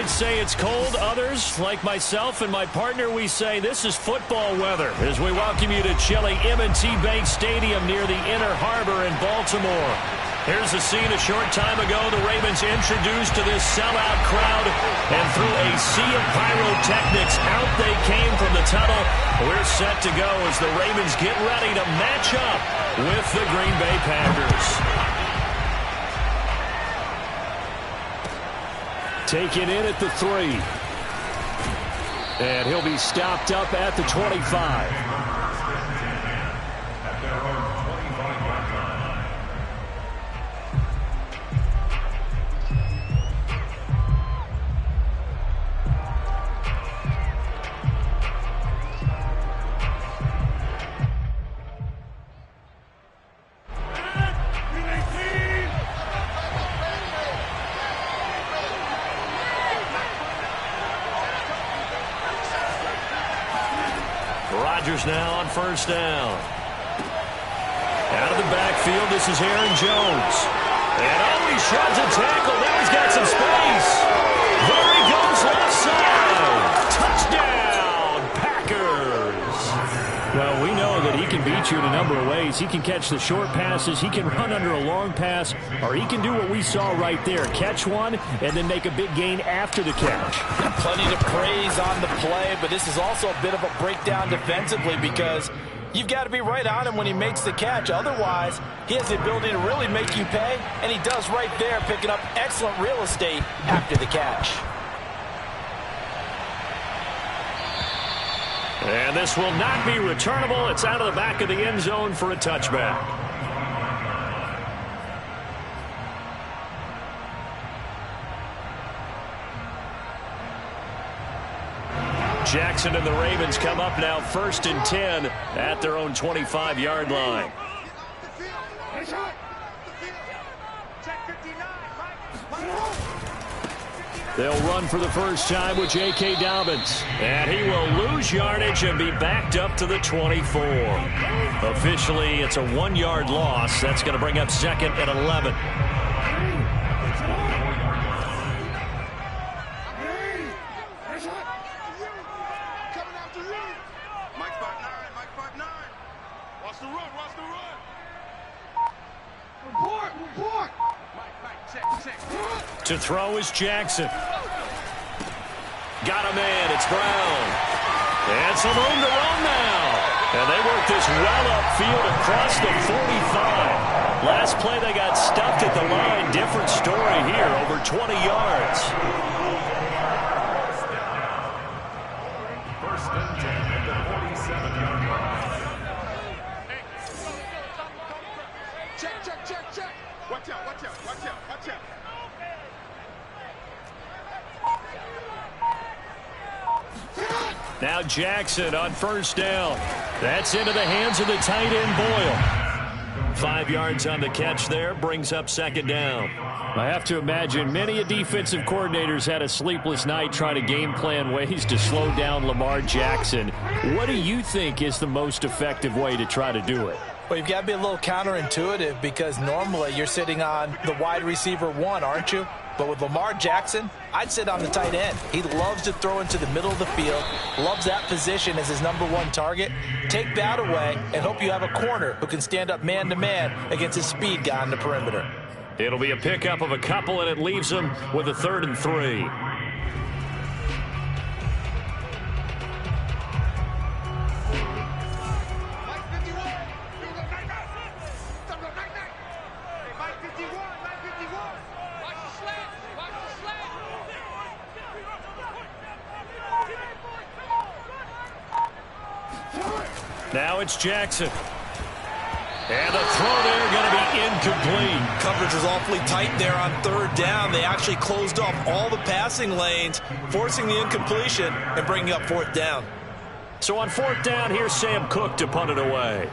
might say it's cold. Others, like myself and my partner, we say this is football weather as we welcome you to chilly M&T Bank Stadium near the Inner Harbor in Baltimore. Here's the scene a short time ago. The Ravens introduced to this sellout crowd, and through a sea of pyrotechnics, out they came from the tunnel. We're set to go as the Ravens get ready to match up with the Green Bay Packers. Taken in at the 3. And he'll be stopped up at the 25. Now on first down. Out of the backfield, this is Aaron Jones. And he shreds a tackle. Now he's got some space. There he goes, left side. Touchdown, Packers. Well, we know that he can beat you in a number of ways. He can catch the short passes. He can run under a long pass. Or he can do what we saw right there. Catch one and then make a big gain after the catch. Plenty to praise on the play, but this is also a bit of a breakdown defensively because you've got to be right on him when he makes the catch. Otherwise, he has the ability to really make you pay, and he does right there, picking up excellent real estate after the catch. And this will not be returnable. It's out of the back of the end zone for a touchback. Jackson and the Ravens come up now 1st and 10 at their own 25-yard line. They'll run for the first time with J.K. Dobbins. And he will lose yardage and be backed up to the 24. Officially, it's a 1-yard loss. That's going to bring up 2nd and 11. To throw is Jackson. Got a man. It's Brown. And some room to run now. And they work this well upfield across the 45. Last play they got stuffed at the line. Different story here. Over 20 yards. First and 10 at the 47-yard line. Check. Watch out. Now Jackson on first down. That's into the hands of the tight end Boyle. 5 yards on the catch there. Brings up 2nd down. I have to imagine many defensive coordinators had a sleepless night trying to game plan ways to slow down Lamar Jackson. What do you think is the most effective way to try to do it? Well, you've got to be a little counterintuitive because normally you're sitting on the wide receiver 1, aren't you? But with Lamar Jackson, I'd sit on the tight end. He loves to throw into the middle of the field, loves that position as his #1 target. Take that away and hope you have a corner who can stand up man-to-man against his speed guy on the perimeter. It'll be a pickup of a couple, and it leaves him with a 3rd and 3. Now it's Jackson. And the throw there going to be incomplete. Coverage was awfully tight there on 3rd down. They actually closed off all the passing lanes, forcing the incompletion and bringing up 4th down. So on 4th down, here's Sam Cook to punt it away.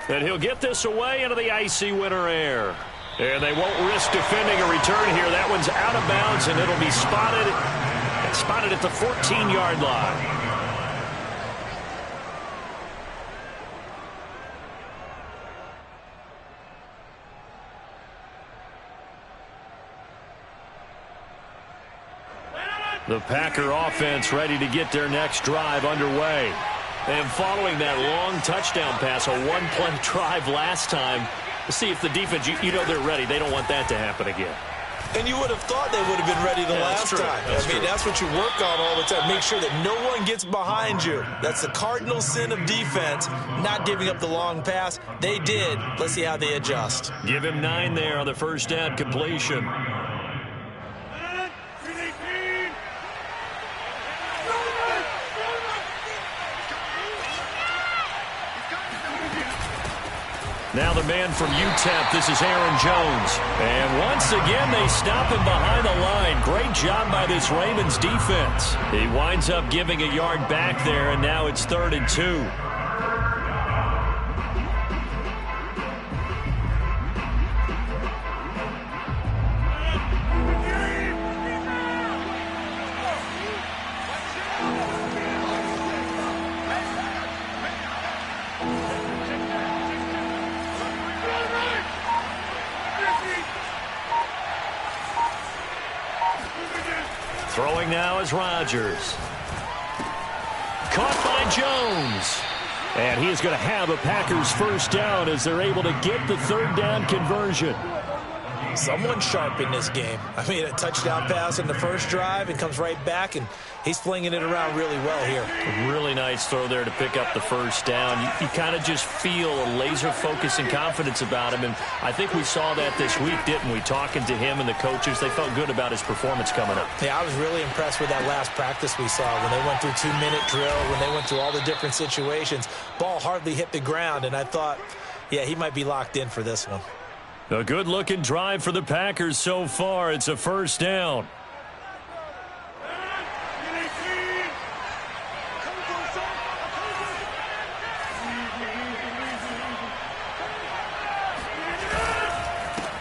And he'll get this away into the icy winter air. And they won't risk defending a return here. That one's out of bounds, and it'll be spotted at the 14-yard line. The Packer offense ready to get their next drive underway. And following that long touchdown pass, a one-play drive last time, to see if the defense, you know they're ready. They don't want that to happen again. And you would have thought they would have been ready the last time. I mean, that's what you work on all the time. Make sure that no one gets behind you. That's the cardinal sin of defense, not giving up the long pass. They did. Let's see how they adjust. Give him 9 there on the first down completion. Now the man from UTEP, this is Aaron Jones. And once again, they stop him behind the line. Great job by this Ravens defense. He winds up giving a yard back there, and now it's 3rd and 2. Throwing now is Rodgers. Caught by Jones. And he is going to have a Packers first down as they're able to get the 3rd down conversion. Someone's sharp in this game. I mean, a touchdown pass in the first drive and comes right back, and he's flinging it around really well here. A really nice throw there to pick up the first down. You kind of just feel a laser focus and confidence about him, and I think we saw that this week, didn't we? Talking to him and the coaches, they felt good about his performance coming up. Yeah, I was really impressed with that last practice we saw when they went through 2-minute drill, when they went through all the different situations. Ball hardly hit the ground, and I thought, yeah, he might be locked in for this one. A good-looking drive for the Packers so far. It's a first down.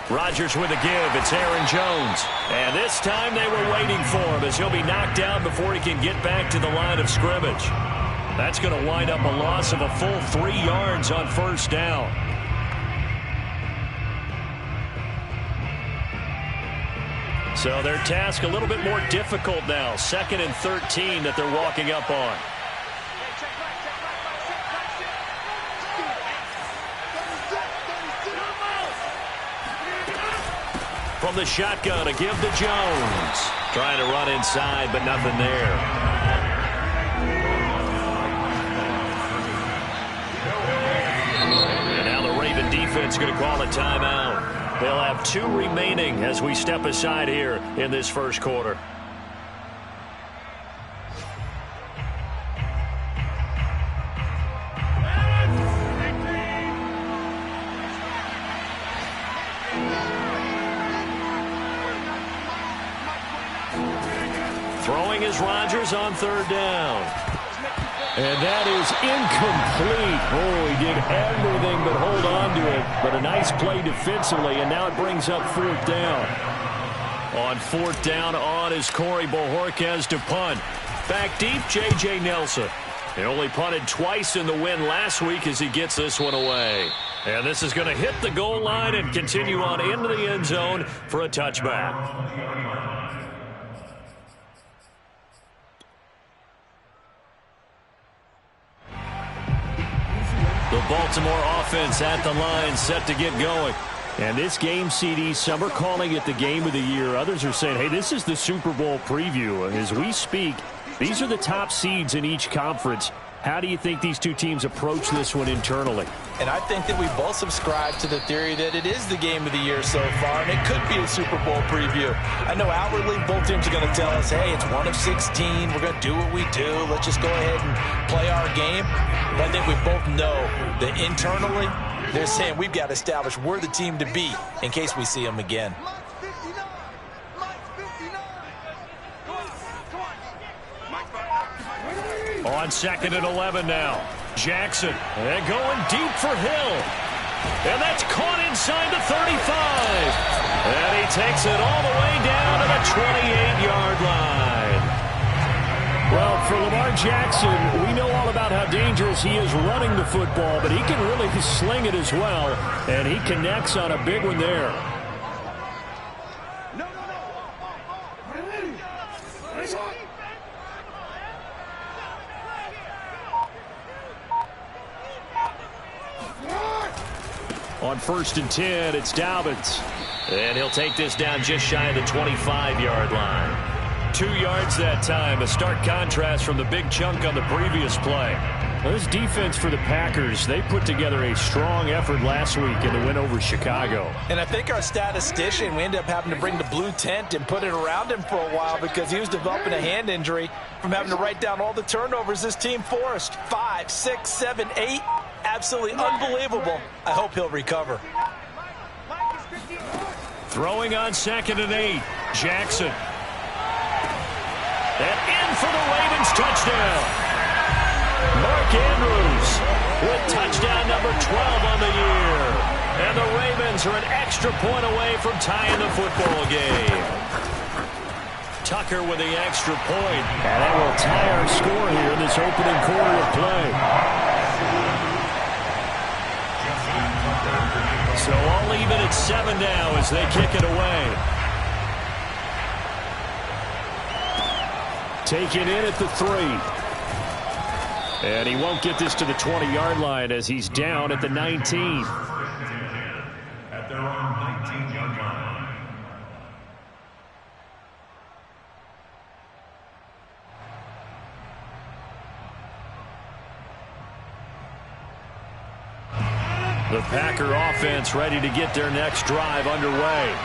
Rodgers with a give. It's Aaron Jones. And this time they were waiting for him as he'll be knocked down before he can get back to the line of scrimmage. That's going to wind up a loss of a full 3 yards on first down. So their task a little bit more difficult now. 2nd and 13 that they're walking up on. From the shotgun, a give to Jones. Trying to run inside, but nothing there. And now the Raven defense going to call a timeout. They'll have 2 remaining as we step aside here in this first quarter. Throwing is Rodgers on 3rd down. And that is incomplete. Oh, he did everything but hold on to it. But a nice play defensively, and now it brings up 4th down. On 4th down on is Corey Bojorquez to punt. Back deep, J.J. Nelson. He only punted twice in the win last week as he gets this one away. And this is going to hit the goal line and continue on into the end zone for a touchback. The Baltimore offense at the line, set to get going. And this game, CD, some are calling it the game of the year. Others are saying, hey, this is the Super Bowl preview. As we speak, these are the top seeds in each conference. How do you think these 2 teams approach this one internally? And I think that we both subscribe to the theory that it is the game of the year so far, and it could be a Super Bowl preview. I know outwardly both teams are going to tell us, hey, it's 1 of 16. We're going to do what we do. Let's just go ahead and play our game. But I think we both know that internally they're saying we've got to establish we're the team to beat in case we see them again. On 2nd and 11 now. Jackson, and going deep for Hill. And that's caught inside the 35. And he takes it all the way down to the 28-yard line. Well, for Lamar Jackson, we know all about how dangerous he is running the football, but he can really sling it as well, and he connects on a big one there. On 1st and 10, it's Dobbins. And he'll take this down just shy of the 25-yard line. 2 yards that time, a stark contrast from the big chunk on the previous play. Well, this defense for the Packers, they put together a strong effort last week in the win over Chicago. And I think our statistician, we ended up having to bring the blue tent and put it around him for a while because he was developing a hand injury from having to write down all the turnovers this team forced. 5, 6, 7, 8. Absolutely unbelievable. I hope he'll recover. Throwing on 2nd and 8. Jackson. And in for the Ravens touchdown. Mark Andrews with touchdown number 12 on the year. And the Ravens are an extra point away from tying the football game. Tucker with the extra point. And that will tie our score here in this opening quarter of play. So all even at 7 now as they kick it away. Taken in at the 3. And he won't get this to the 20-yard line as he's down at the 19. At their own 19-yard line. The Packer offense ready to get their next drive underway.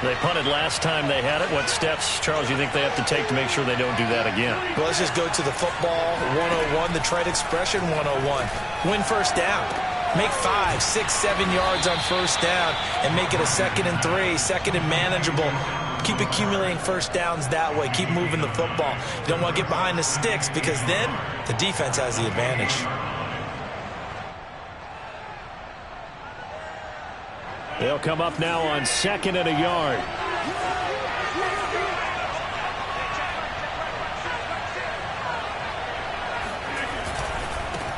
They punted last time they had it. What steps, Charles, you think they have to take to make sure they don't do that again? Well, let's just go to the football 101, the trade expression 101. Win first down. Make 5, 6, 7 yards on first down and make it a 2nd and 3, 2nd and manageable. Keep accumulating first downs that way. Keep moving the football. You don't want to get behind the sticks because then the defense has the advantage. They'll come up now on 2nd and a yard.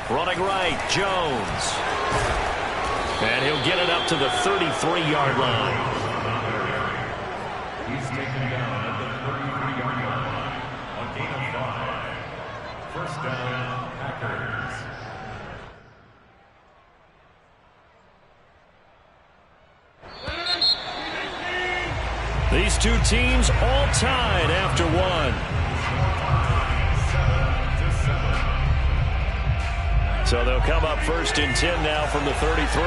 Running right, Jones. And he'll get it up to the 33-yard line. He's taken down at the 33-yard line. A gain of 5. First down, Packers. These two teams all tied after 1. 7-7. So they'll come up 1st and 10 now from the 33.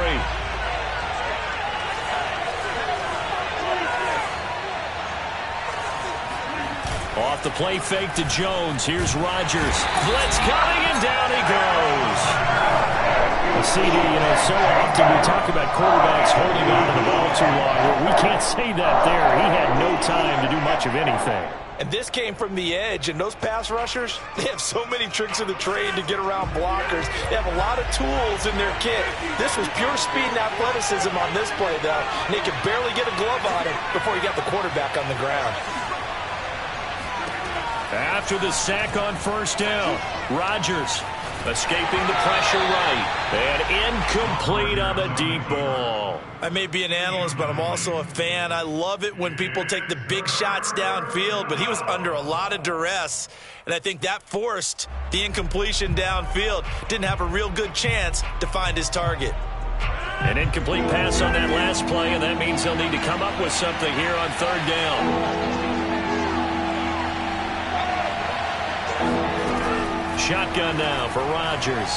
Off the play fake to Jones. Here's Rodgers. Blitz coming, and down he goes. CD, so often we talk about quarterbacks holding on to the ball too long. Well, we can't say that there. He had no time to do much of anything. And this came from the edge, and those pass rushers, they have so many tricks of the trade to get around blockers. They have a lot of tools in their kit. This was pure speed and athleticism on this play, though. And they could barely get a glove on it before he got the quarterback on the ground. After the sack on first down, Rodgers escaping the pressure right. And incomplete on the deep ball. I may be an analyst, but I'm also a fan. I love it when people take the big shots downfield, but he was under a lot of duress, and I think that forced the incompletion downfield. Didn't have a real good chance to find his target. An incomplete pass on that last play, and that means they'll need to come up with something here on 3rd down. Shotgun now for Rodgers.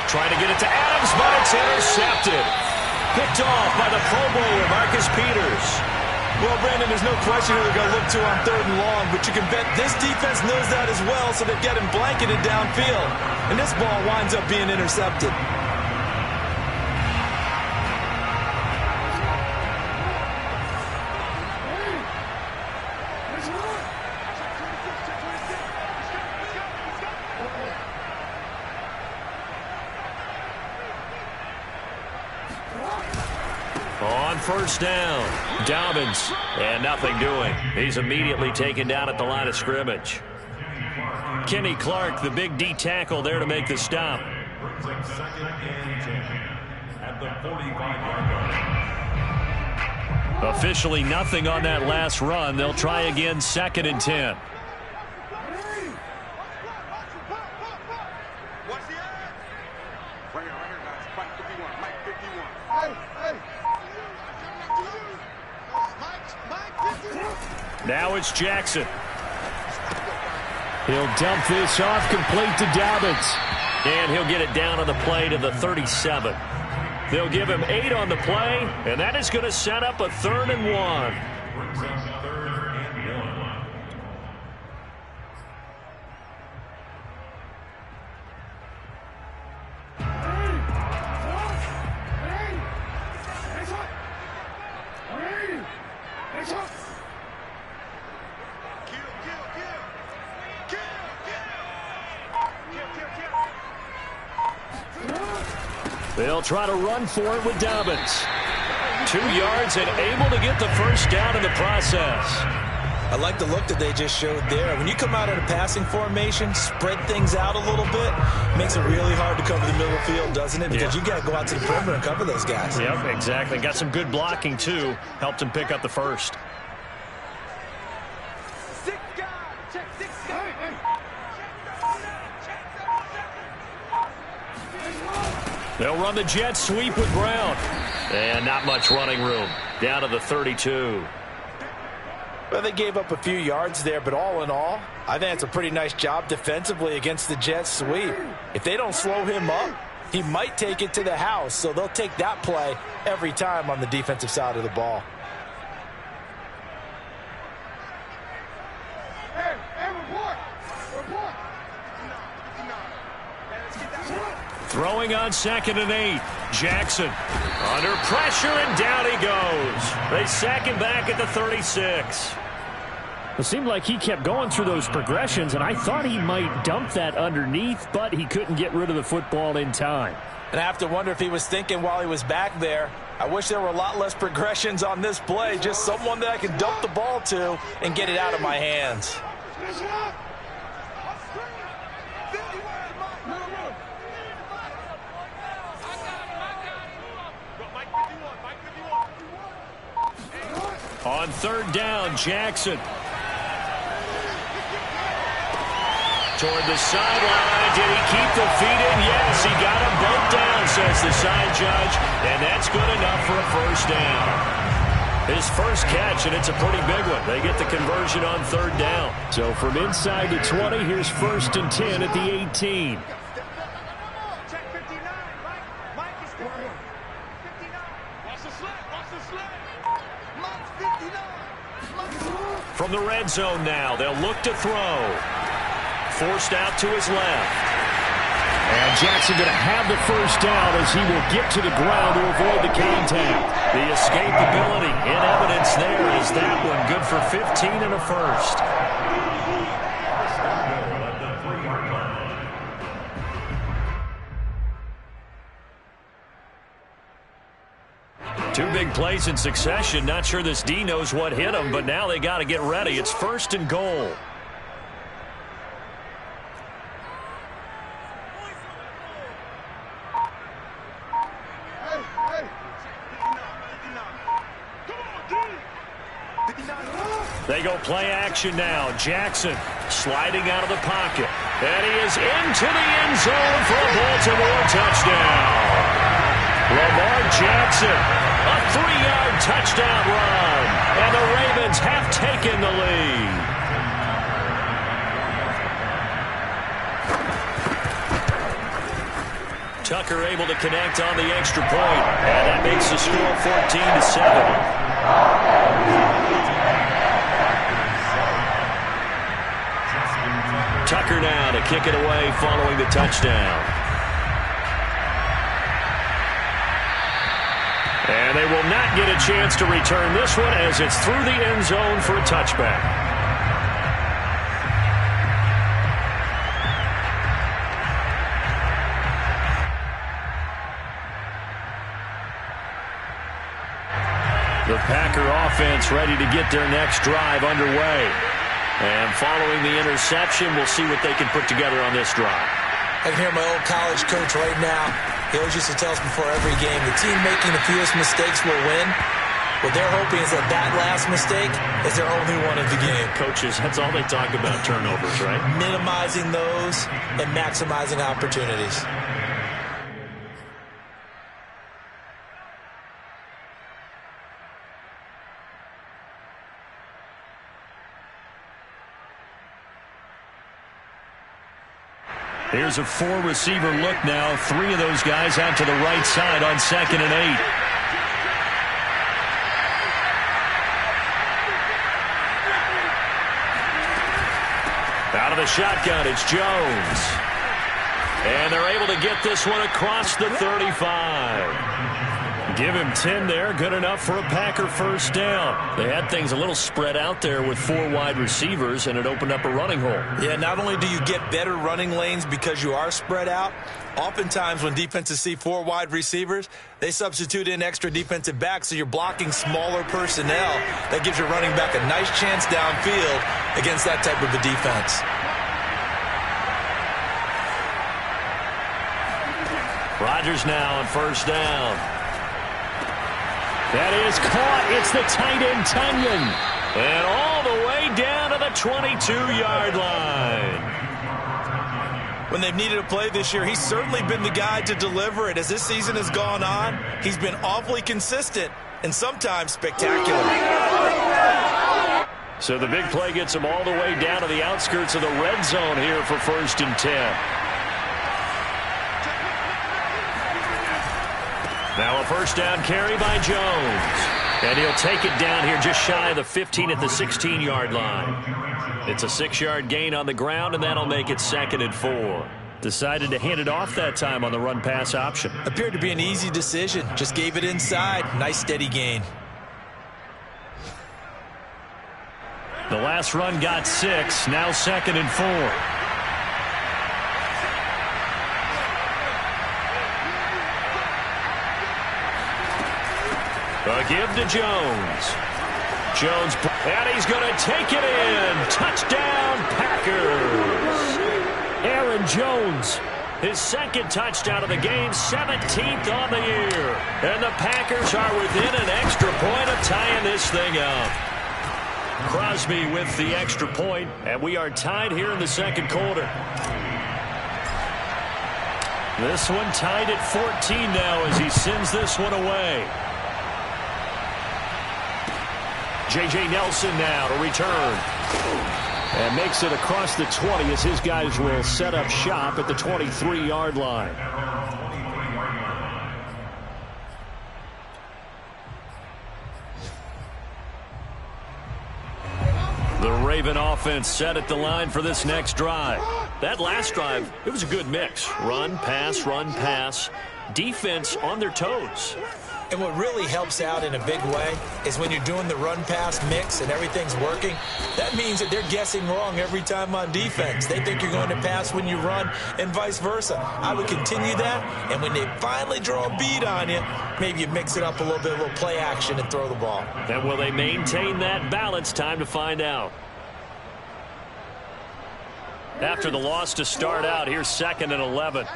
Trying to get it to Adams, but it's intercepted. Picked off by the Pro Bowler, Marcus Peters. Well, Brandon, there's no question who they're going to look to on 3rd and long, but you can bet this defense knows that as well, so they're getting blanketed downfield. And this ball winds up being intercepted. On first down, Dobbins, and nothing doing. He's immediately taken down at the line of scrimmage. Kenny Clark, the big D tackle, there to make the stop. Brings up 2nd and 10 at the 45-yard line. Officially nothing on that last run. They'll try again 2nd and 10. Watch the edge. Right here, guys. Fight 51. Now it's Jackson. He'll dump this off complete to Dobbins. And he'll get it down on the play to the 37. They'll give him 8 on the play, and that is going to set up a 3rd and 1. They'll try to run for it with Dobbins. 2 yards and able to get the first down in the process. I like the look that they just showed there. When you come out in a passing formation, spread things out a little bit, makes it really hard to cover the middle of the field, doesn't it? Because you got to go out to the perimeter and cover those guys. Yep, exactly. Got some good blocking, too. Helped him pick up the first. They'll run the jet sweep with Brown. And not much running room. Down to the 32. Well, they gave up a few yards there, but all in all, I think it's a pretty nice job defensively against the jet sweep. If they don't slow him up, he might take it to the house, so they'll take that play every time on the defensive side of the ball. Throwing on 2nd and 8. Jackson under pressure, and down he goes. They sack him back at the 36. It seemed like he kept going through those progressions, and I thought he might dump that underneath, but he couldn't get rid of the football in time. And I have to wonder if he was thinking while he was back there, I wish there were a lot less progressions on this play, just someone that I can dump the ball to and get it out of my hands. On 3rd down, Jackson. Toward the sideline. Did he keep the feet in? Yes, he got them both down, says the side judge. And that's good enough for a first down. His first catch, and it's a pretty big one. They get the conversion on 3rd down. So from inside the 20, here's 1st and 10 at the 18. From the red zone now, they'll look to throw. Forced out to his left. And Jackson going to have the first down as he will get to the ground to avoid the contact. The escapability in evidence there is that one good for 15 and a first. Two big plays in succession. Not sure this D knows what hit him, but now they got to get ready. It's 1st and goal. They go play action now. Jackson sliding out of the pocket. And he is into the end zone for a Baltimore touchdown. Lamar Jackson, a 3-yard touchdown run. And the Ravens have taken the lead. Tucker able to connect on the extra point. And that makes the score 14-7. Tucker now to kick it away following the touchdown. And they will not get a chance to return this one as it's through the end zone for a touchback. The Packer offense ready to get their next drive underway. And following the interception, we'll see what they can put together on this drive. I can hear my old college coach right now. He always used to tell us before every game, the team making the fewest mistakes will win. What they're hoping is that that last mistake is their only one of the game. Coaches, that's all they talk about, turnovers, right? Minimizing those and maximizing opportunities. Here's a four-receiver look now. Three of those guys out to the right side on 2nd and 8. Out of the shotgun, it's Jones. And they're able to get this one across the 35. Give him 10 there. Good enough for a Packer first down. They had things a little spread out there with 4 wide receivers, and it opened up a running hole. Yeah, not only do you get better running lanes because you are spread out, oftentimes when defenses see 4 wide receivers, they substitute in extra defensive backs, so you're blocking smaller personnel. That gives your running back a nice chance downfield against that type of a defense. Rodgers now on first down. That is caught. It's the tight end, Tunyon. And all the way down to the 22-yard line. When they've needed a play this year, he's certainly been the guy to deliver it. As this season has gone on, he's been awfully consistent and sometimes spectacular. So the big play gets him all the way down to the outskirts of the red zone here for 1st and 10. Now a first down carry by Jones. And he'll take it down here just shy of the 15 at the 16-yard line. It's a 6-yard gain on the ground, and that'll make it 2nd and 4. Decided to hand it off that time on the run-pass option. Appeared to be an easy decision. Just gave it inside. Nice steady gain. The last run got 6. Now 2nd and 4. A give to Jones. Jones, and he's going to take it in. Touchdown, Packers. Aaron Jones, his 2nd touchdown of the game, 17th on the year. And the Packers are within an extra point of tying this thing up. Crosby with the extra point, and we are tied here in the 2nd quarter. This one tied at 14 now as he sends this one away. J.J. Nelson now to return. And makes it across the 20 as his guys will set up shop at the 23-yard line. The Raven offense set at the line for this next drive. That last drive, it was a good mix. Run, pass, defense on their toes. And what really helps out in a big way is when you're doing the run-pass mix and everything's working, that means that they're guessing wrong every time on defense. They think you're going to pass when you run and vice versa. I would continue that, and when they finally draw a bead on you, maybe you mix it up a little bit, a little play action and throw the ball. And will they maintain that balance? Time to find out. After the loss to start out, here's 2nd and 11.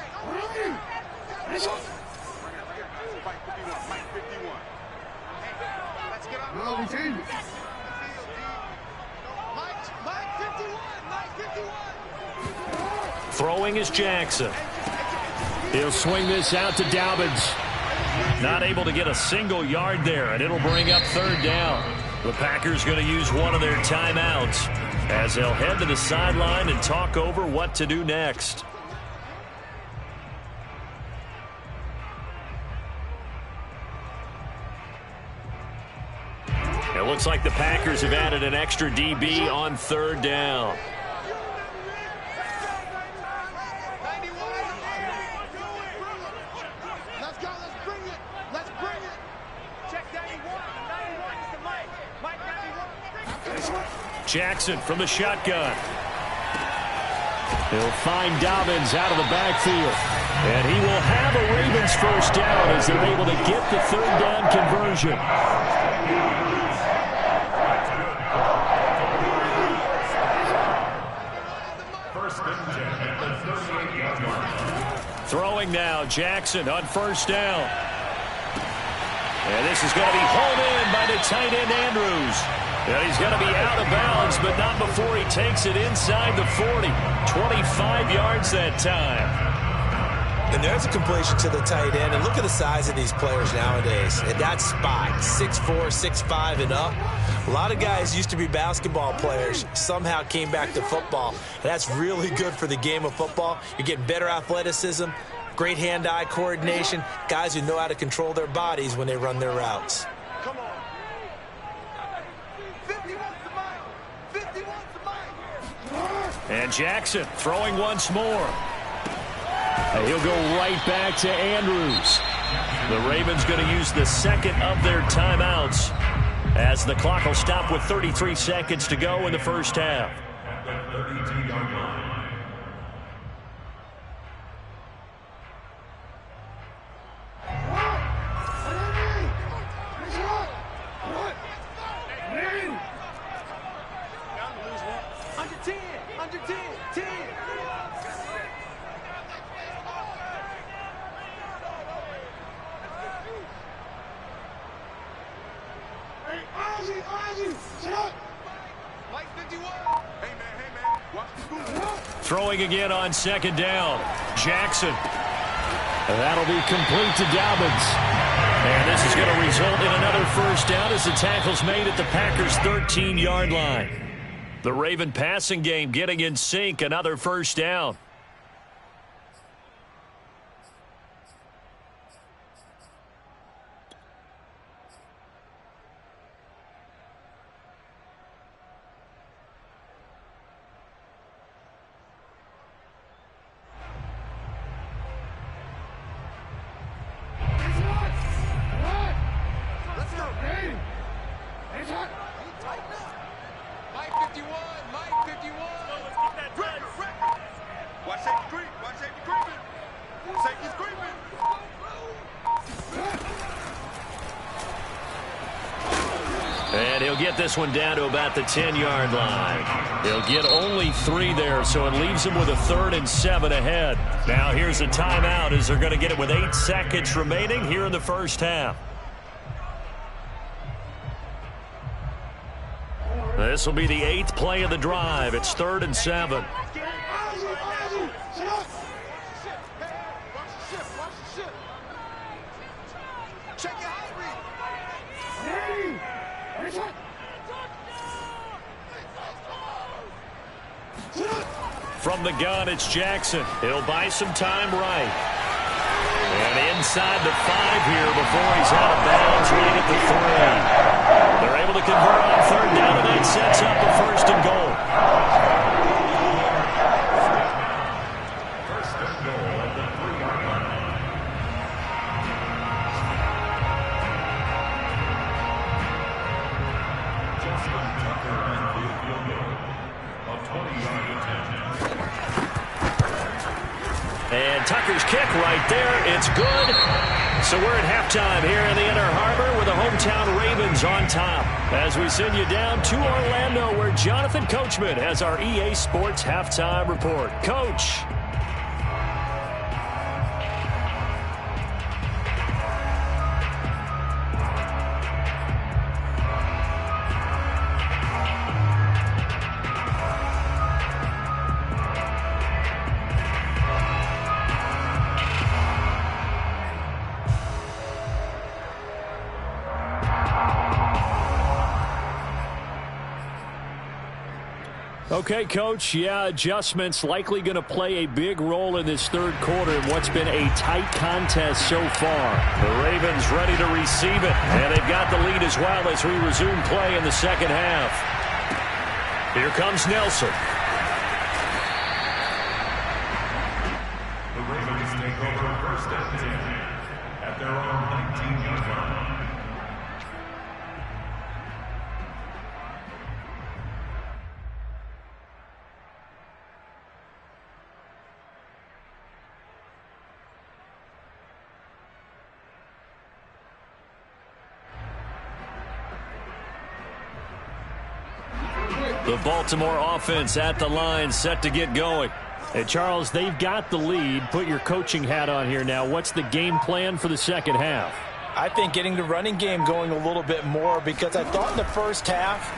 Throwing is Jackson. He'll swing this out to Dobbins. Not able to get a single yard there, and it'll bring up 3rd down. The Packers going to use one of their timeouts as they'll head to the sideline and talk over what to do next. It looks like the Packers have added an extra DB on 3rd down. Let's go. Let's bring it. Let's bring it. Check 91. 91 is the Mike. Mike 91. Jackson from the shotgun. He'll find Dobbins out of the backfield. And he will have a Ravens first down as they're able to get the 3rd down conversion. Throwing now, Jackson on first down. And this is going to be hauled in by the tight end, Andrews. And he's going to be out of bounds, but not before he takes it inside the 40. 25 yards that time. And there's a completion to the tight end. And look at the size of these players nowadays. And that spot, 6'4", 6'5", and up. A lot of guys used to be basketball players, somehow came back to football. And that's really good for the game of football. You're getting better athleticism, great hand-eye coordination, guys who know how to control their bodies when they run their routes. Come on. 50 wants the mic. 50 wants the mic. And Jackson throwing once more. He'll go right back to Andrews. The Ravens going to use the second of their timeouts as the clock will stop with 33 seconds to go in the first half. At the 32-yard line. Under 10. Under 10. 10. Mike 51. Hey, man. Watch the move. Throwing again on second down. Jackson. That'll be complete to Dobbins. And this is going to result in another first down as the tackle's made at the Packers' 13-yard line. The Raven passing game getting in sync, another first down. Let's go. Mike 51. Mike 51. Let's get that record. Watch safety creep. Watch safety creeping. Safety's creeping. And he'll get this one down to about the 10-yard line. He'll get only 3 there, so it leaves him with a 3rd and 7 ahead. Now here's a timeout as they're going to get it with 8 seconds remaining here in the first half. This will be the 8th play of the drive. It's 3rd and 7. Check your high From the gun, it's Jackson. He'll buy some time right. And inside the 5 here before he's out of bounds right at the 3. They're able to convert on 3rd down, and that sets up a 1st and goal. First and goal at the 3-yard line. Justin Tucker and the field goal. A 20-yard attempt. And Tucker's kick right there. It's good. So we're at halftime here in the Inner Harbor with the hometown Ravens on top. As we send you down to Orlando where Jonathan Coachman has our EA Sports halftime report. Coach. Okay, Coach, adjustments likely going to play a big role in this 3rd quarter in what's been a tight contest so far. The Ravens ready to receive it, and they've got the lead as well as we resume play in the second half. Here comes Nelson. The Ravens take over 1st and 10 at their own 19-yard line. The Baltimore offense at the line set to get going. Hey, Charles, they've got the lead. Put your coaching hat on here now. What's the game plan for the second half? I think getting the running game going a little bit more because I thought in the first half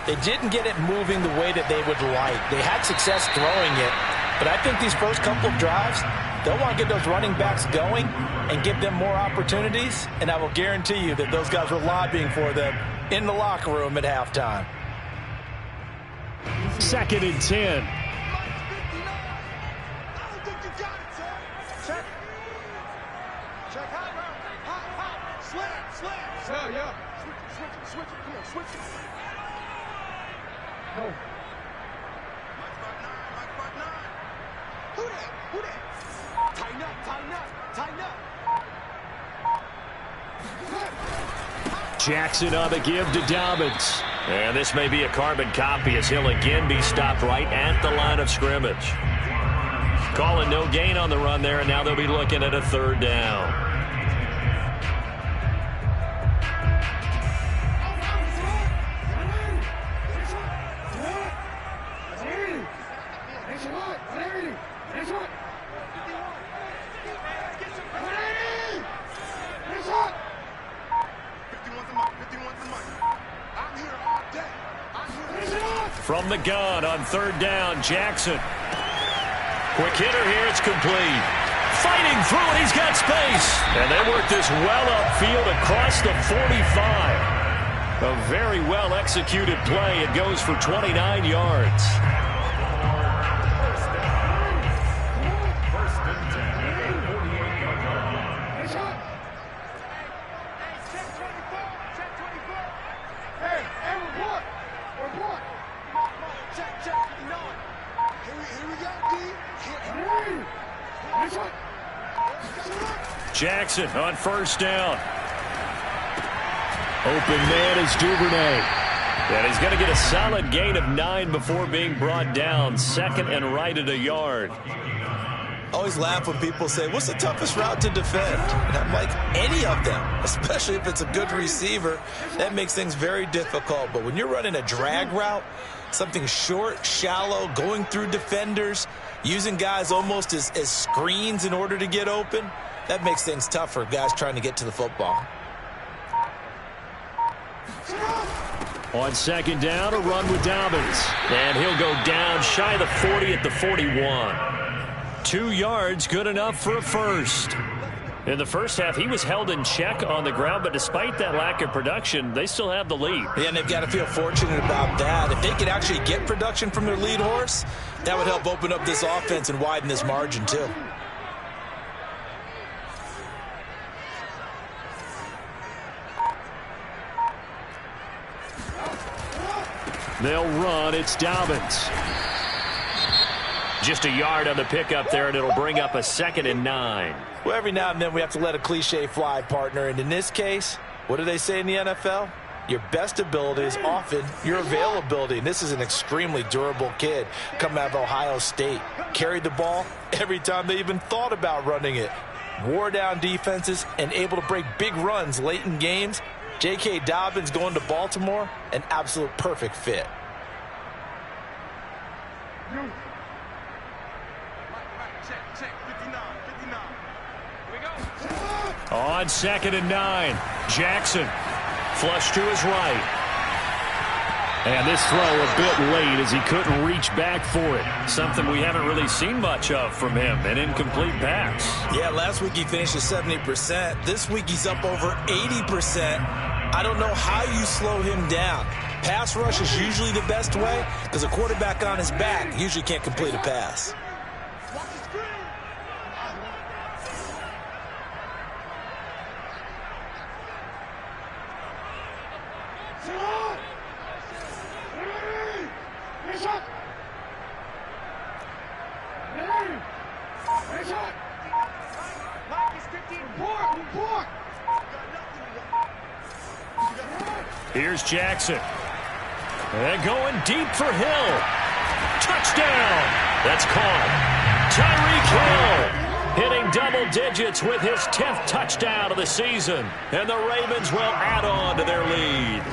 they didn't get it moving the way that they would like. They had success throwing it, but I think these first couple of drives, They'll want to get those running backs going and give them more opportunities, and I will guarantee you that those guys were lobbying for them in the locker room at halftime. 2nd and 10. Yeah. Switch it. Come on, switch it. No. Mike spot 9. Who that? Tighten up. Jackson on the give to Dobbins. And this may be a carbon copy as he'll again be stopped right at the line of scrimmage. Calling no gain on the run there, and now they'll be looking at a 3rd down. From the gun on 3rd down, Jackson. Quick hitter here, it's complete. Fighting through it, he's got space. And they work this well upfield across the 45. A very well executed play. It goes for 29 yards. Jackson on 1st down. Open man is Duvernay. And he's going to get a solid gain of 9 before being brought down. 2nd and right at a yard. Always laugh when people say, what's the toughest route to defend? And I'm like, any of them, especially if it's a good receiver. That makes things very difficult. But when you're running a drag route, something short, shallow, going through defenders, using guys almost as screens in order to get open, that makes things tough for guys trying to get to the football. On 2nd down, a run with Dobbins. And he'll go down shy of the 40 at the 41. 2 yards, good enough for a 1st. In the first half, he was held in check on the ground, but despite that lack of production, they still have the lead. Yeah, and they've got to feel fortunate about that. If they could actually get production from their lead horse, that would help open up this offense and widen this margin, too. They'll run. It's Dobbins. Just a yard on the pickup there, and it'll bring up a 2nd and 9. Well, every now and then we have to let a cliche fly, partner. And in this case, what do they say in the NFL? Your best ability is often your availability. And this is an extremely durable kid coming out of Ohio State. Carried the ball every time they even thought about running it. Wore down defenses and able to break big runs late in games. J.K. Dobbins going to Baltimore, an absolute perfect fit. On 2nd and 9, Jackson flush to his right. And this throw a bit late as he couldn't reach back for it. Something we haven't really seen much of from him, an incomplete pass. Yeah, last week he finished at 70%. This week he's up over 80%. I don't know how you slow him down. Pass rush is usually the best way because a quarterback on his back usually can't complete a pass. Here's Jackson. And going deep for Hill. Touchdown. That's caught. Tyreek Hill hitting double digits with his 10th touchdown of the season. And the Ravens will add on to their lead.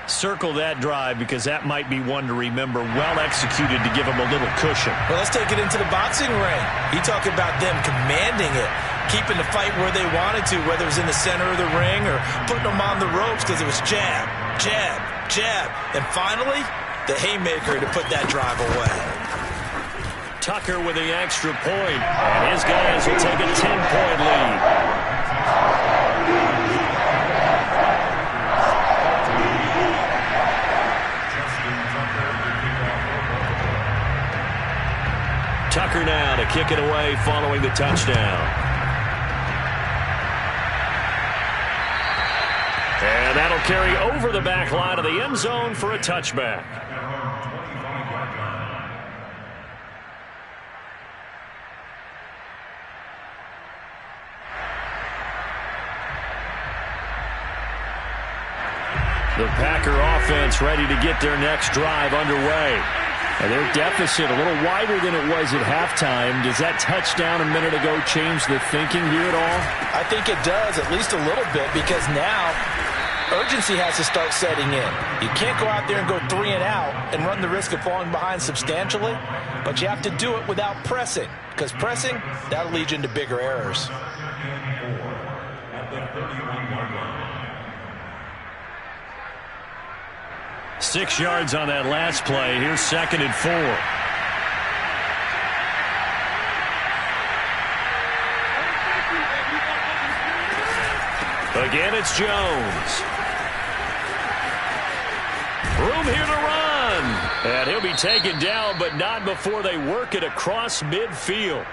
Circle that drive because that might be one to remember. Well executed to give them a little cushion. Well, let's take it into the boxing ring. You talk about them commanding it, keeping the fight where they wanted to, whether it was in the center of the ring or putting them on the ropes because it was jab, jab, jab. And finally, the haymaker to put that drive away. Tucker with the extra point. And his guys will take a 10-point lead. Tucker now to kick it away following the touchdown. And that'll carry over the back line of the end zone for a touchback. The Packer offense ready to get their next drive underway. And their deficit a little wider than it was at halftime. Does that touchdown a minute ago change the thinking here at all? I think it does, at least a little bit, because now urgency has to start setting in. You can't go out there and go 3 and out and run the risk of falling behind substantially, but you have to do it without pressing, because pressing, that'll lead you into bigger errors. At the 31-yard line. 6 yards on that last play. Here's 2nd and 4. Again, it's Jones. Room here to run. And he'll be taken down, but not before they work it across midfield.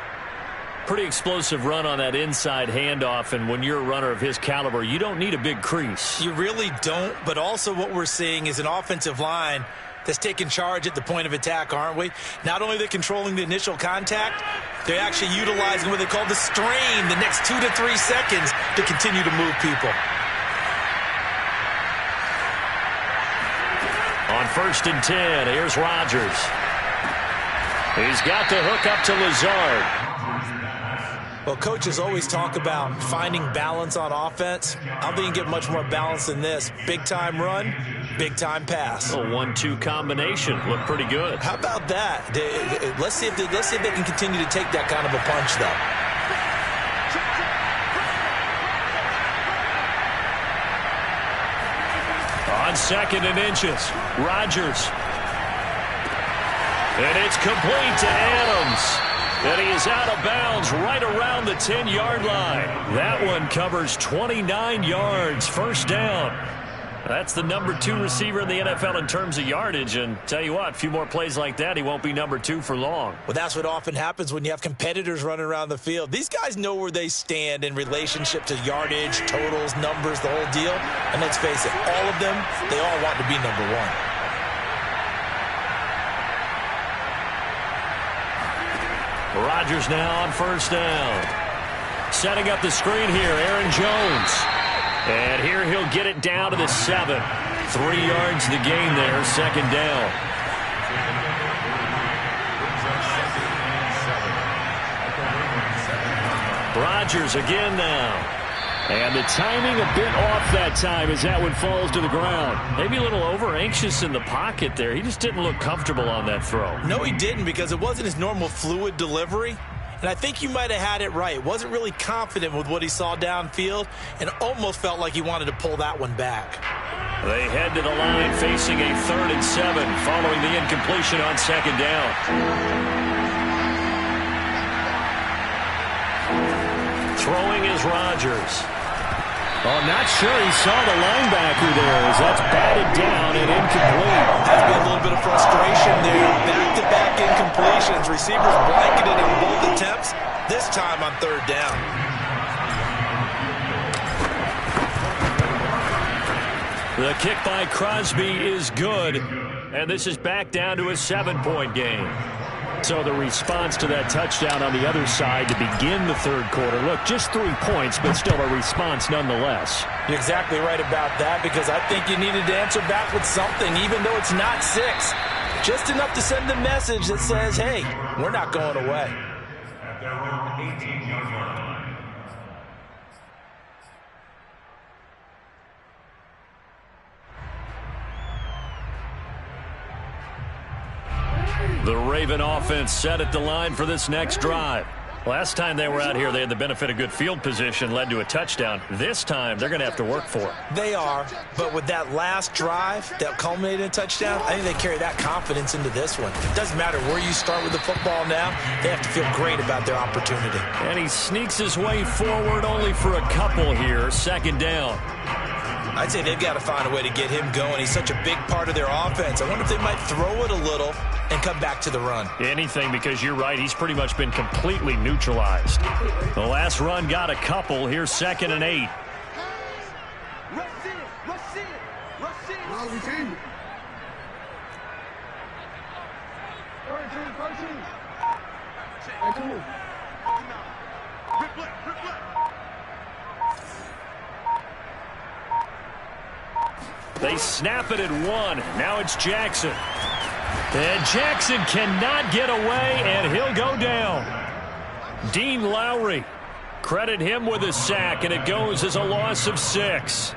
Pretty explosive run on that inside handoff, and when you're a runner of his caliber, you don't need a big crease. You really don't, but also what we're seeing is an offensive line that's taking charge at the point of attack, aren't we? Not only are they controlling the initial contact, they're actually utilizing what they call the strain, the next 2 to 3 seconds to continue to move people. On 1st and 10, here's Rodgers. He's got the hook up to Lazard. Well, coaches always talk about finding balance on offense. I don't think you can get much more balance than this. Big-time run, big-time pass. A 1-2 combination. Looked pretty good. How about that? Let's see if they can continue to take that kind of a punch, though. On 2nd and inches, Rodgers. And it's complete to Adams. And he is out of bounds right around the 10-yard line. That one covers 29 yards. 1st down. That's the number 2 receiver in the NFL in terms of yardage. And tell you what, a few more plays like that, he won't be number 2 for long. Well, that's what often happens when you have competitors running around the field. These guys know where they stand in relationship to yardage, totals, numbers, the whole deal. And let's face it, all of them, they all want to be number 1. Rodgers now on 1st down. Setting up the screen here, Aaron Jones. And here he'll get it down to the 7. 3 yards the gain there, 2nd down. Rodgers again now. And the timing a bit off that time as that one falls to the ground. Maybe a little over-anxious in the pocket there. He just didn't look comfortable on that throw. No, he didn't, because it wasn't his normal fluid delivery. And I think you might have had it right. Wasn't really confident with what he saw downfield and almost felt like he wanted to pull that one back. They head to the line facing a 3rd and 7 following the incompletion on 2nd down. Throwing is Rodgers. Oh, not sure he saw the linebacker there as that's batted down and incomplete. Has been a little bit of frustration there. Back-to-back incompletions. Receivers blanketed on both attempts. This time on 3rd down. The kick by Crosby is good. And this is back down to a 7-point game. So the response to that touchdown on the other side to begin the 3rd quarter. Look, just 3 points, but still a response nonetheless. You're exactly right about that, because I think you needed to answer back with something, even though it's not 6. Just enough to send the message that says, hey, we're not going away. At their own 18-yard line. The Raven offense set at the line for this next drive. Last time they were out here, they had the benefit of good field position, led to a touchdown. This time, they're going to have to work for it. They are, but with that last drive that culminated in a touchdown, I think they carry that confidence into this one. It doesn't matter where you start with the football now. They have to feel great about their opportunity. And he sneaks his way forward only for a couple here. Second down. I'd say they've got to find a way to get him going. He's such a big part of their offense. I wonder if they might throw it a little and come back to the run. Anything, because you're right. He's pretty much been completely neutralized. The last run got a couple. Here's 2nd and 8. They snap it at 1. Now it's Jackson. And Jackson cannot get away, and he'll go down. Dean Lowry, credit him with a sack, and it goes as a loss of 6.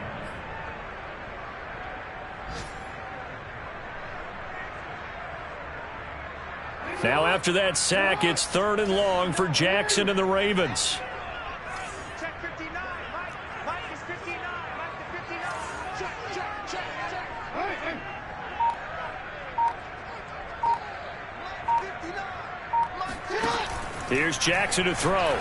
Now after that sack, it's 3rd and long for Jackson and the Ravens. Check 59. Mike is 59. Mike is 59. Check. Hey. 59. Here's Jackson to throw.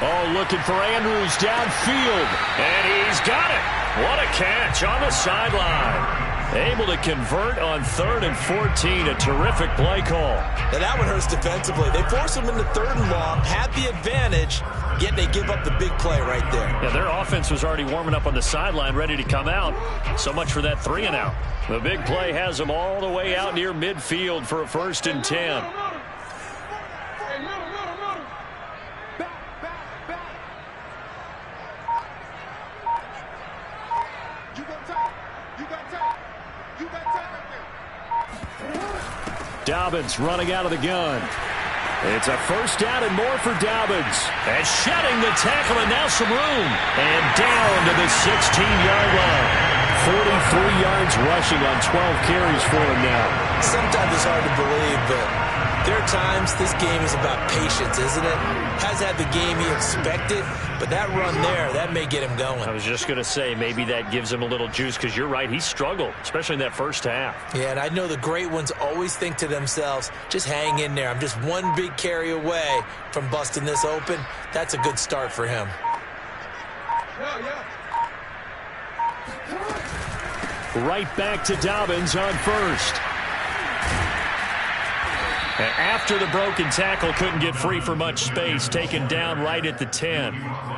Oh, looking for Andrews downfield. And he's got it. What a catch on the sideline. Able to convert on 3rd and 14. A terrific play call. Now that one hurts defensively. They force him into 3rd and long, had the advantage, yet they give up the big play right there. Yeah, their offense was already warming up on the sideline, ready to come out. So much for that 3 and out. The big play has them all the way out near midfield for a 1st and 10. Dobbins running out of the gun. It's a 1st down and more for Dobbins. And shedding the tackle, and now some room. And down to the 16-yard line. 43 yards rushing on 12 carries for him now. Sometimes it's hard to believe, but there are times this game is about patience, isn't it? Has had the game he expected, but that run there, that may get him going. I was just going to say, maybe that gives him a little juice, because you're right, he struggled, especially in that first half. Yeah, and I know the great ones always think to themselves, just hang in there. I'm just one big carry away from busting this open. That's a good start for him. Right back to Dobbins on 1st. And after the broken tackle, couldn't get free for much space, taken down right at the 10.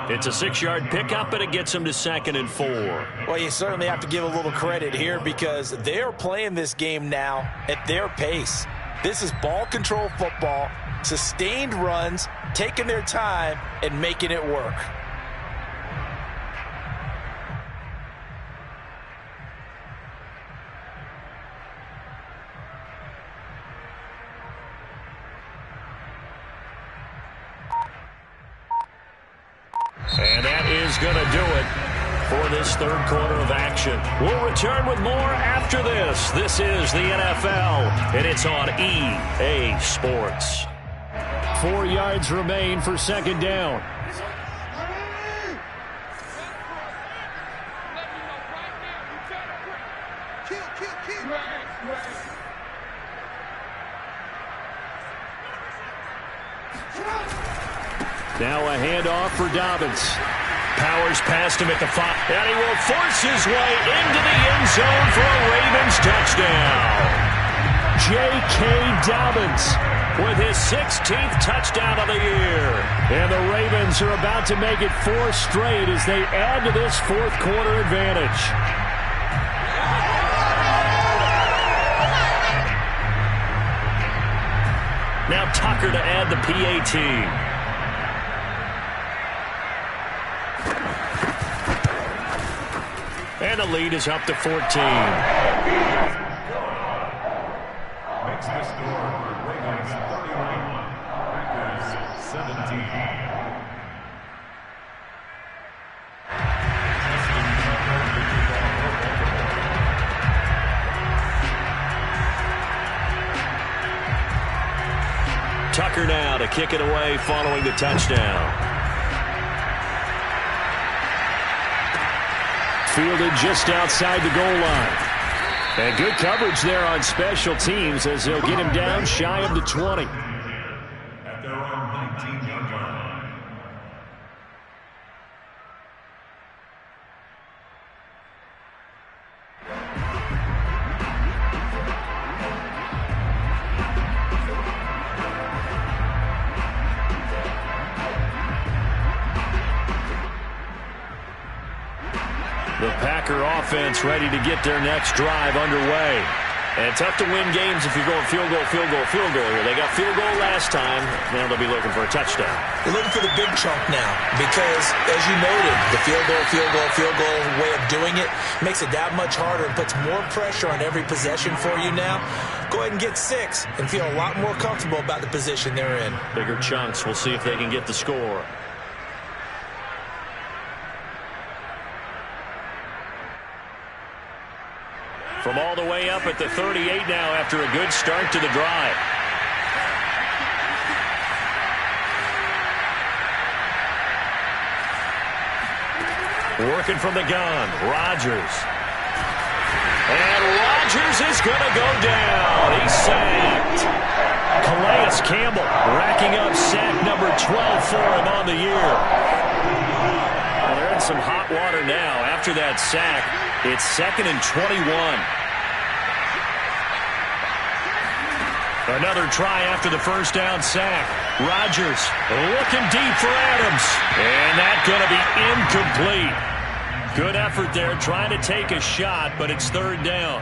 It's a 6-yard pickup, and it gets him to 2nd and 4. Well, you certainly have to give a little credit here, because they're playing this game now at their pace. This is ball control football, sustained runs, taking their time, and making it work. And that is going to do it for this 3rd quarter of action. We'll return with more after this. This is the NFL, and it's on EA Sports. 4 yards remain for 2nd down. Now a handoff for Dobbins. Powers past him at the 5. And he will force his way into the end zone for a Ravens touchdown. J.K. Dobbins with his 16th touchdown of the year. And the Ravens are about to make it 4 straight as they add to this 4th quarter advantage. Now Tucker to add the PAT. And the lead is up to 14. Makes the score Ravens 31, Packers 17. Tucker Tucker now to kick it away following the touchdown. Fielded just outside the goal line. And good coverage there on special teams as they'll get him down shy of the 20. At their own 19-yard line. The Packer offense ready to get their next drive underway. And tough to win games if you're going field goal, field goal, field goal here. They got field goal last time. Now they'll be looking for a touchdown. They're looking for the big chunk now because, as you noted, the field goal way of doing it makes it that much harder and puts more pressure on every possession for you now. Go ahead and get 6 and feel a lot more comfortable about the position they're in. Bigger chunks. We'll see if they can get the score. From all the way up at the 38 now after a good start to the drive. Working from the gun, Rodgers. And Rodgers is going to go down. He's sacked. Calais Campbell racking up sack number 12 for him on the year. Well, they're in some hot water now. After that sack, it's 2nd and 21. Another try after the first down sack. Rodgers looking deep for Adams. And that's going to be incomplete. Good effort there trying to take a shot, but it's 3rd down.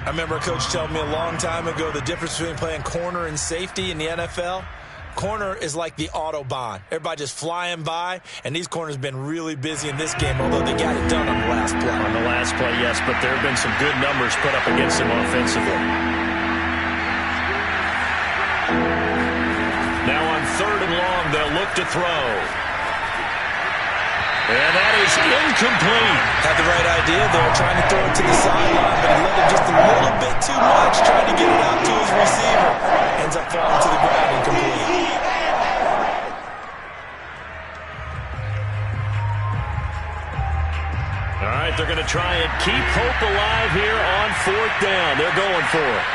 I remember a coach telling me a long time ago the difference between playing corner and safety in the NFL. Corner is like the Autobahn. Everybody just flying by, and these corners have been really busy in this game, although they got it done on the last play. On the last play, yes, but there have been some good numbers put up against them offensively. Now on 3rd and long, they'll look to throw. And that is incomplete. Had the right idea there, trying to throw it to the sideline, but he let it just a little bit too much, trying to get it out to his receiver. Ends up falling to the ground incomplete. All right, they're going to try and keep hope alive here on 4th down. They're going for it.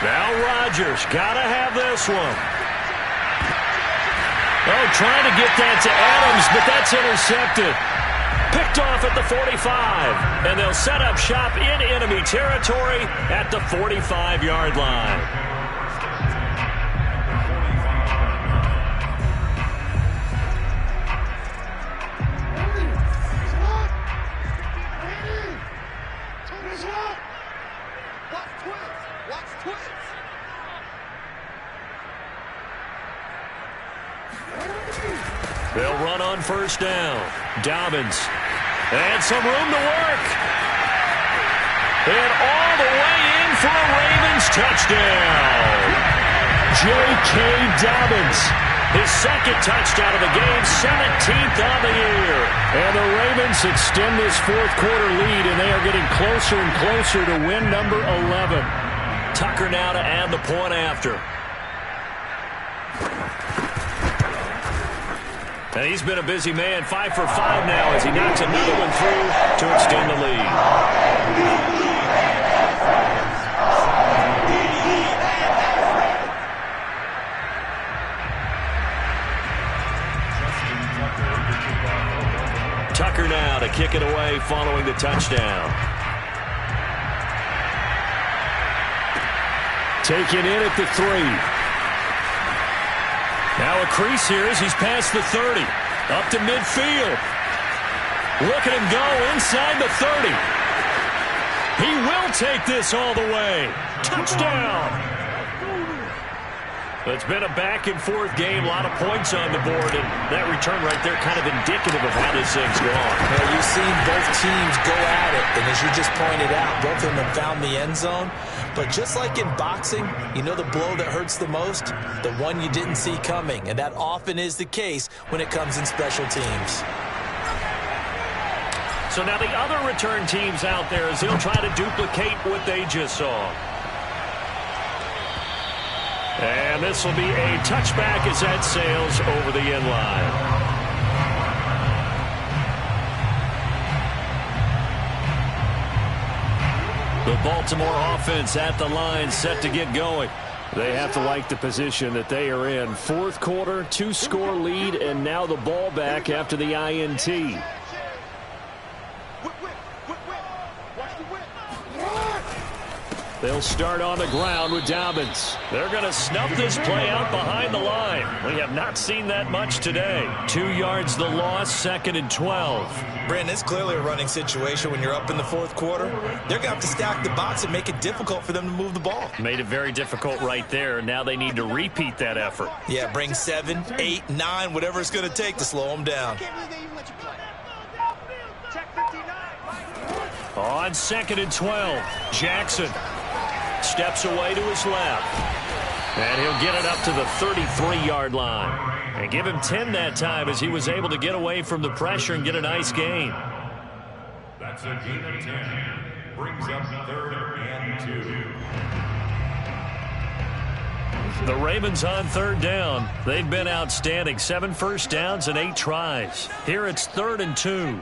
Now Rodgers got to have this one. Oh, trying to get that to Adams, but that's intercepted. Picked off at the 45. And they'll set up shop in enemy territory at the 45-yard line. They'll run on 1st down. Dobbins. And some room to work. And all the way in for a Ravens touchdown. J.K. Dobbins. His 2nd touchdown of the game, 17th on the year. And the Ravens extend this 4th quarter lead, and they are getting closer and closer to win number 11. Tucker now to add the point after. And he's been a busy man, 5 for 5 now as he knocks another one through to extend the lead. Tucker now to kick it away following the touchdown. Taken in at the 3. Now a crease here as he's past the 30. Up to midfield. Look at him go inside the 30. He will take this all the way. Touchdown. It's been a back-and-forth game, a lot of points on the board, and that return right there kind of indicative of how this thing's gone. Well, you've seen both teams go at it, and as you just pointed out, both of them have found the end zone. But just like in boxing, you know the blow that hurts the most? The one you didn't see coming, and that often is the case when it comes in special teams. So now the other return teams out there as they'll try to duplicate what they just saw. And this will be a touchback as that sails over the end line. The Baltimore offense at the line set to get going. They have to like the position that they are in. Fourth quarter, 2-score lead, and now the ball back after the INT. They'll start on the ground with Dobbins. They're going to snuff this play out behind the line. We have not seen that much today. 2 yards the loss, 2nd and 12. Brandon, it's clearly a running situation when you're up in the fourth quarter. They're going to have to stack the box and make it difficult for them to move the ball. Made it very difficult right there. Now they need to repeat that effort. Yeah, bring 7, 8, 9, whatever it's going to take to slow them down. On 2nd and 12, Jackson steps away to his left. And he'll get it up to the 33-yard line. And give him 10 that time as he was able to get away from the pressure and get a nice gain. That's a gain of 10. Brings up 3rd and 2. The Ravens on 3rd down. They've been outstanding. 7 first downs and 8 tries. Here it's 3rd and 2.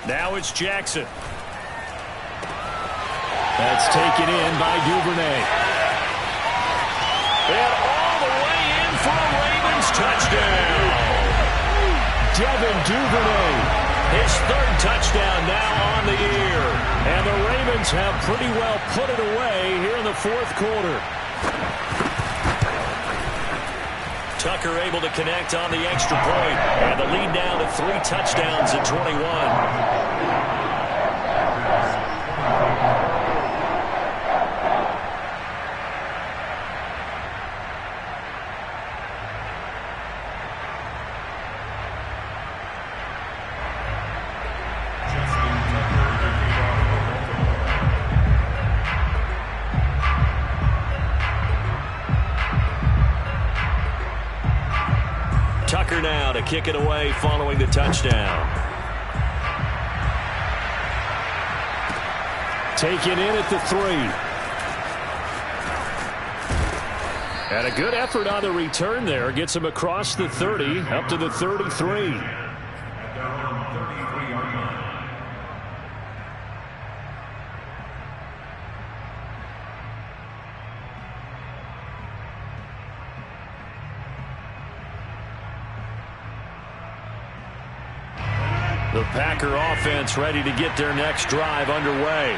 Now it's Jackson. That's taken in by Duvernay. And all the way in for a Ravens touchdown. Devin Duvernay. His 3rd touchdown now on the year. And the Ravens have pretty well put it away here in the 4th quarter. Tucker able to connect on the extra point. And the lead down to 3 touchdowns at 21. Tucker now to kick it away following the touchdown. Taken in at the 3. And a good effort on the return there. Gets him across the 30 up to the 33. The Packer offense ready to get their next drive underway.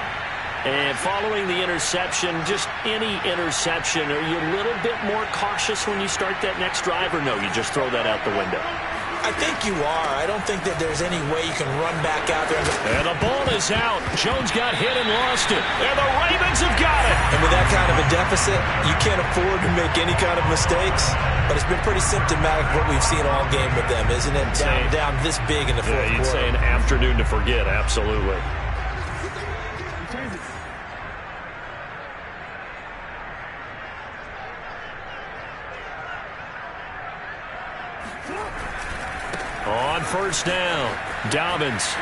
And following the interception, just any interception, are you a little bit more cautious when you start that next drive, or no, you just throw that out the window? I think you are. I don't think that there's any way you can run back out there. And the ball is out. Jones got hit and lost it. And the Ravens have got it. And with that kind of a deficit, you can't afford to make any kind of mistakes. But it's been pretty symptomatic of what we've seen all game with them, isn't it? Down this big in the fourth quarter. You'd say an afternoon to forget, absolutely. On 1st down, Dobbins.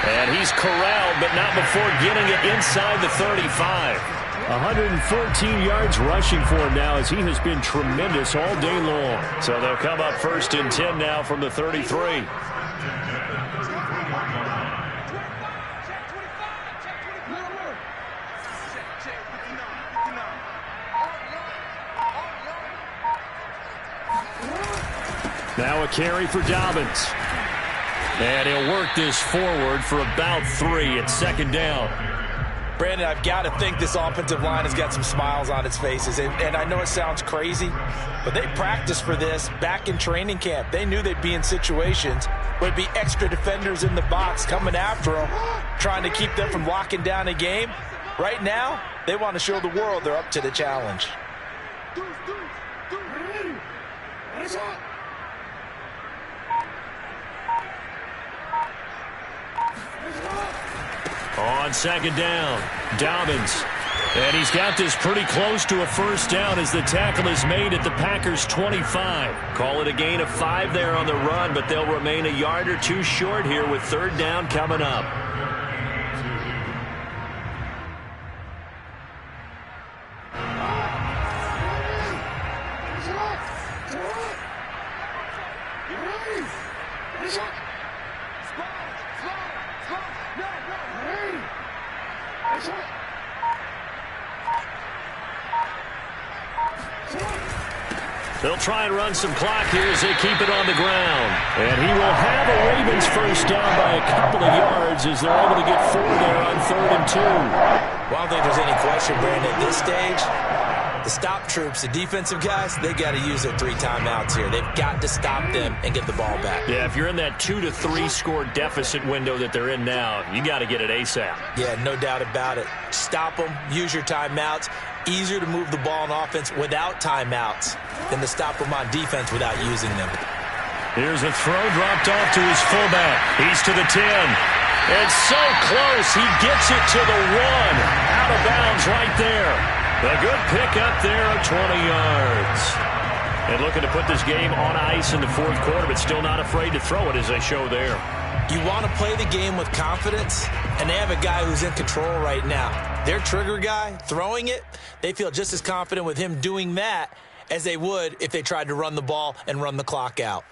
And he's corralled, but not before getting it inside the 35. 114 yards rushing for him now as he has been tremendous all day long. So they'll come up 1st and 10 now from the 33. Now a carry for Dobbins. And he'll work this forward for about 3 at 2nd down. Brandon, I've got to think this offensive line has got some smiles on its faces. And I know it sounds crazy, but they practiced for this back in training camp. They knew they'd be in situations where there'd be extra defenders in the box coming after them, trying to keep them from locking down a game. Right now, they want to show the world they're up to the challenge. On second down, Dobbins. And he's got this pretty close to a first down as the tackle is made at the Packers' 25. Call it a gain of 5 there on the run, but they'll remain a yard or two short here with third down coming up. They'll try and run some clock here as they keep it on the ground. And he will have a Ravens first down by a couple of yards as they're able to get 4 there on 3rd and 2. Well, I don't think there's any question, Brandon, at this stage, the stop troops, the defensive guys, they got to use their 3 timeouts here. They've got to stop them and get the ball back. Yeah, if you're in that 2 to 3 score deficit window that they're in now, you got to get it ASAP. Yeah, no doubt about it. Stop them, use your timeouts. Easier to move the ball on offense without timeouts than to stop them on defense without using them. Here's a throw dropped off to his fullback. He's to the 10. And so close, he gets it to the 1. Out of bounds right there. A good pick up there of 20 yards. And looking to put this game on ice in the 4th quarter, but still not afraid to throw it as they show there. You want to play the game with confidence, and they have a guy who's in control right now. Their trigger guy, throwing it, they feel just as confident with him doing that as they would if they tried to run the ball and run the clock out.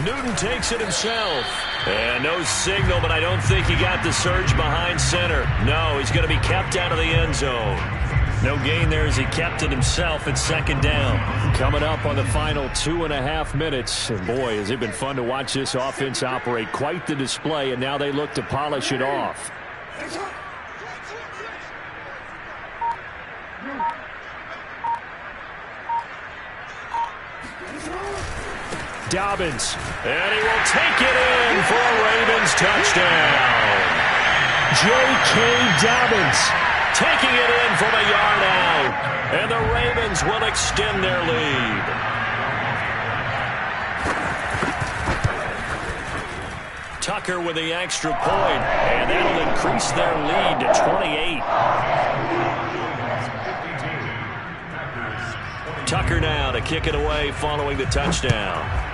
Newton takes it himself. And no signal, but I don't think he got the surge behind center. No, he's going to be kept out of the end zone. No gain there as he kept it himself at 2nd down. Coming up on the final 2.5 minutes. And boy, has it been fun to watch this offense operate. Quite the display, and now they look to polish it off. Dobbins, and he will take it in for a Ravens touchdown. J.K. Dobbins taking it in from a yard out, and the Ravens will extend their lead. Tucker with the extra point, and that'll increase their lead to 28. Tucker now to kick it away following the touchdown.